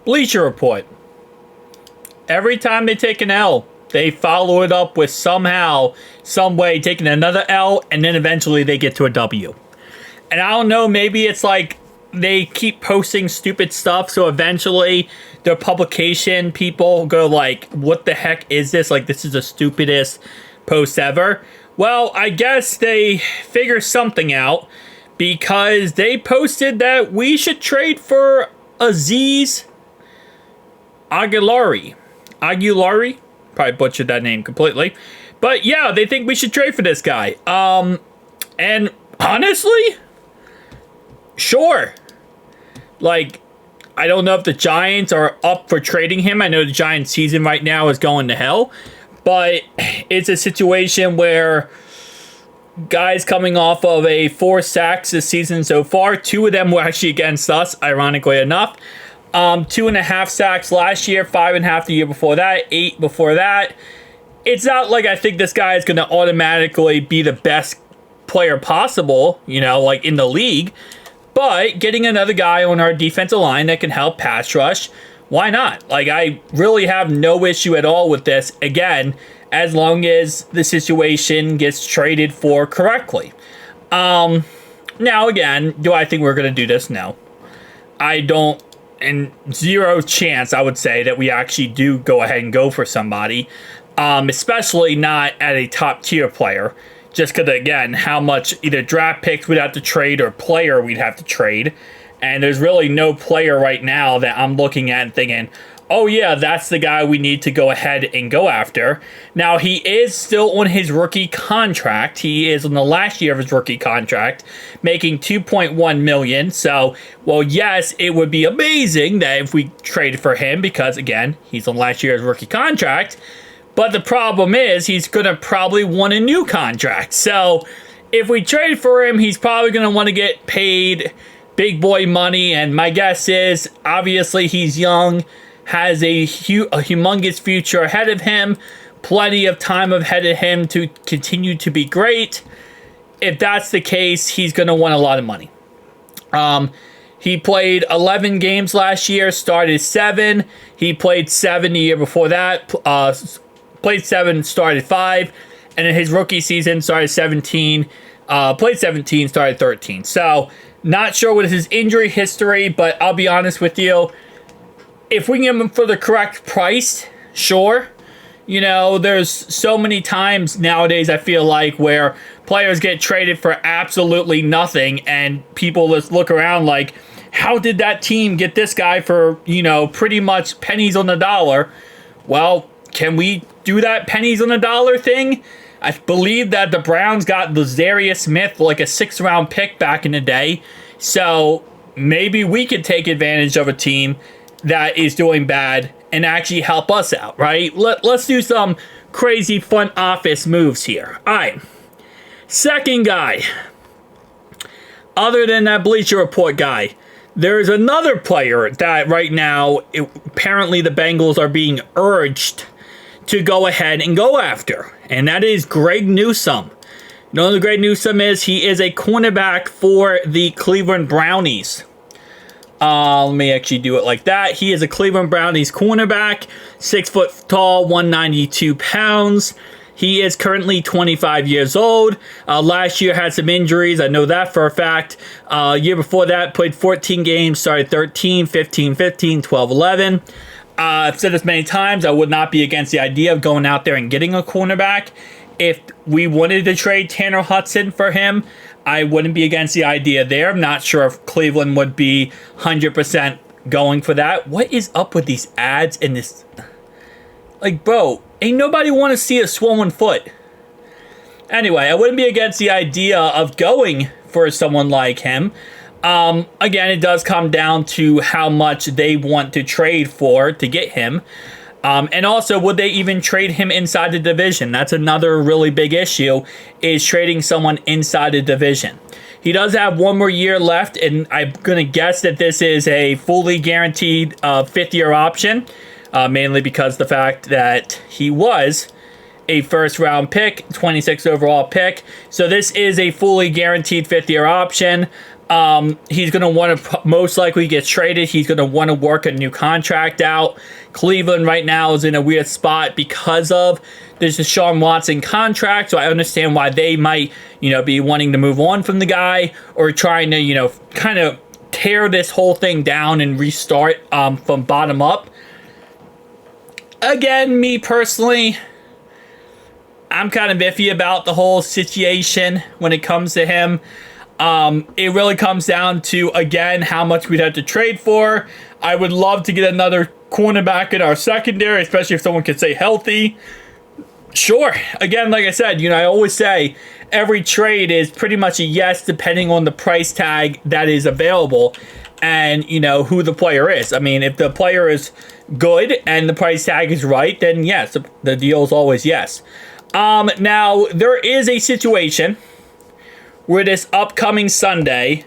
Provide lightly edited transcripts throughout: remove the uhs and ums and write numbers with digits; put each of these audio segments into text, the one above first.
Bleacher Report. Every time they take an L, they follow it up with somehow, some way, taking another L, and then eventually they get to a W. And I don't know, maybe it's like they keep posting stupid stuff, so eventually their publication people go like, what the heck is this? Like, this is the stupidest post ever. Well, I guess they figure something out because they posted that we should trade for Aziz Aguilari. Probably butchered that name completely. But yeah, they think we should trade for this guy. And honestly, sure. Like, I don't know if the Giants are up for trading him. I know the Giants season right now is going to hell. But it's a situation where guys coming off of 4 sacks this season so far, 2 of them were actually against us, ironically enough. 2.5 sacks last year, 5.5 the year before that, 8 before that. It's not like I think this guy is going to automatically be the best player possible, you know, like in the league. But getting another guy on our defensive line that can help pass rush, why not? Like, I really have no issue at all with this, again, as long as the situation gets traded for correctly. Now, again, do I think we're going to do this? No. I don't. And 0 chance, I would say, that we actually do go ahead and go for somebody, especially not at a top-tier player, just because, again, how much either draft picks we'd have to trade or player we'd have to trade, and there's really no player right now that I'm looking at and thinking, oh yeah, that's the guy we need to go ahead and go after. Now, he is still on his rookie contract. He is on the last year of his rookie contract, making $2.1 million. So, well, yes, it would be amazing that if we traded for him because, again, he's on last year's rookie contract. But the problem is he's going to probably want a new contract. So, if we trade for him, he's probably going to want to get paid big boy money. And my guess is, obviously, he's young, has a humongous future ahead of him, plenty of time ahead of him to continue to be great. If that's the case, he's going to want a lot of money. He played 11 games last year, started 7. He played 7 the year before that, played 7, started 5. And in his rookie season, started 17, played 17, started 13. So, not sure what is his injury history, but I'll be honest with you. If we can get him for the correct price, sure. You know, there's so many times nowadays, I feel like, where players get traded for absolutely nothing, and people just look around like, how did that team get this guy for, you know, pretty much pennies on the dollar? Well, can we do that pennies on the dollar thing? I believe that the Browns got Lazarius Smith, like a 6th-round pick back in the day. So maybe we could take advantage of a team that is doing bad and actually help us out, right? Let's do some crazy front office moves here. All right. Second guy. Other than that Bleacher Report guy, there's another player that right now, apparently the Bengals are being urged to go ahead and go after. And that is Greg Newsome. You know who Greg Newsome is? He is a cornerback for the Cleveland Brownies. Let me actually do it like that. He is a Cleveland Brownies cornerback, 6 foot tall, 192 pounds. He is currently 25 years old. Last year had some injuries. I know that for a fact. Year before that, played 14 games, started 13, 15, 15, 12, 11. I've said this many times, I would not be against the idea of going out there and getting a cornerback. If we wanted to trade Tanner Hudson for him, I wouldn't be against the idea there. I'm not sure if Cleveland would be 100% going for that. What is up with these ads and this? Like, bro, ain't nobody want to see a swollen foot. Anyway, I wouldn't be against the idea of going for someone like him. Again, it does come down to how much they want to trade for to get him. And also, would they even trade him inside the division? That's another really big issue, is trading someone inside the division. He does have 1 more year left, and I'm going to guess that this is a fully guaranteed 5th-year option, mainly because the fact that he was a first-round pick, 26th overall pick. So this is a fully guaranteed 5th-year option. He's going to want to most likely get traded. He's going to want to work a new contract out. Cleveland right now is in a weird spot because of there's a Deshaun Watson contract, so I understand why they might, be wanting to move on from the guy or trying to, kind of tear this whole thing down and restart from bottom up. Again, me personally, I'm kind of iffy about the whole situation when it comes to him. It really comes down to, again, how much we'd have to trade for. I would love to get another cornerback in our secondary, especially if someone could stay healthy. Sure. Again, like I said, I always say every trade is pretty much a yes depending on the price tag that is available and, who the player is. I mean, if the player is good and the price tag is right, then yes, the deal is always yes. Now, there is a situation where this upcoming Sunday,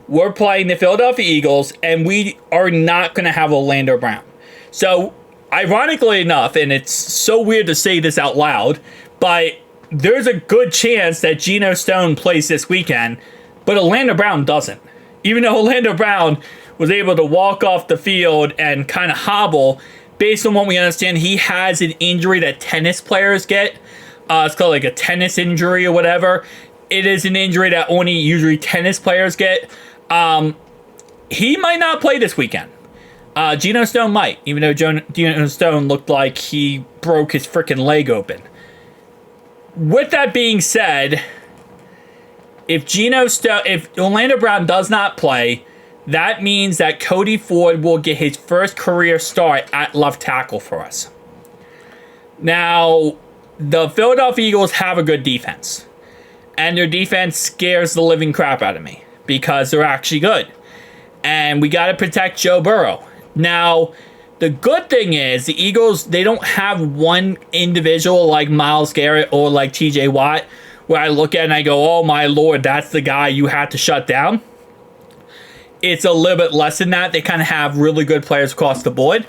we're playing the Philadelphia Eagles, and we are not going to have Orlando Brown. So, ironically enough, and it's so weird to say this out loud, but there's a good chance that Geno Stone plays this weekend, but Orlando Brown doesn't. Even though Orlando Brown was able to walk off the field and kind of hobble, based on what we understand, he has an injury that tennis players get. It's called like a tennis injury or whatever. It is an injury that only usually tennis players get. He might not play this weekend. Geno Stone might, even though Geno Stone looked like he broke his freaking leg open. With that being said, if Orlando Brown does not play, that means that Cody Ford will get his first career start at left tackle for us. Now, the Philadelphia Eagles have a good defense. And their defense scares the living crap out of me because they're actually good. And we got to protect Joe Burrow. Now, the good thing is the Eagles, they don't have one individual like Myles Garrett or like TJ Watt where I look at it and I go, oh my Lord, that's the guy you have to shut down. It's a little bit less than that. They kind of have really good players across the board.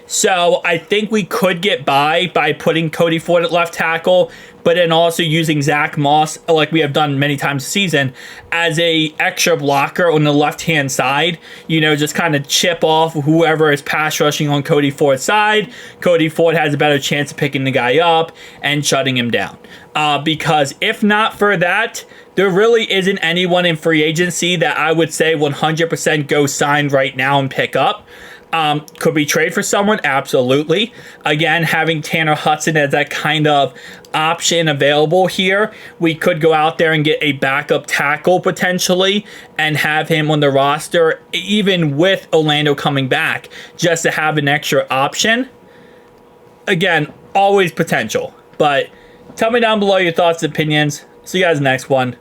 So I think we could get by putting Cody Ford at left tackle, but then also using Zach Moss, like we have done many times this season, as a extra blocker on the left-hand side. Just kind of chip off whoever is pass rushing on Cody Ford's side. Cody Ford has a better chance of picking the guy up and shutting him down. Because if not for that, there really isn't anyone in free agency that I would say 100% go sign right now and pick up. Could we trade for someone? Absolutely. Again, having Tanner Hudson as that kind of option available here, we could go out there and get a backup tackle potentially and have him on the roster, even with Orlando coming back, just to have an extra option. Again, always potential. But tell me down below your thoughts and opinions. See you guys next one.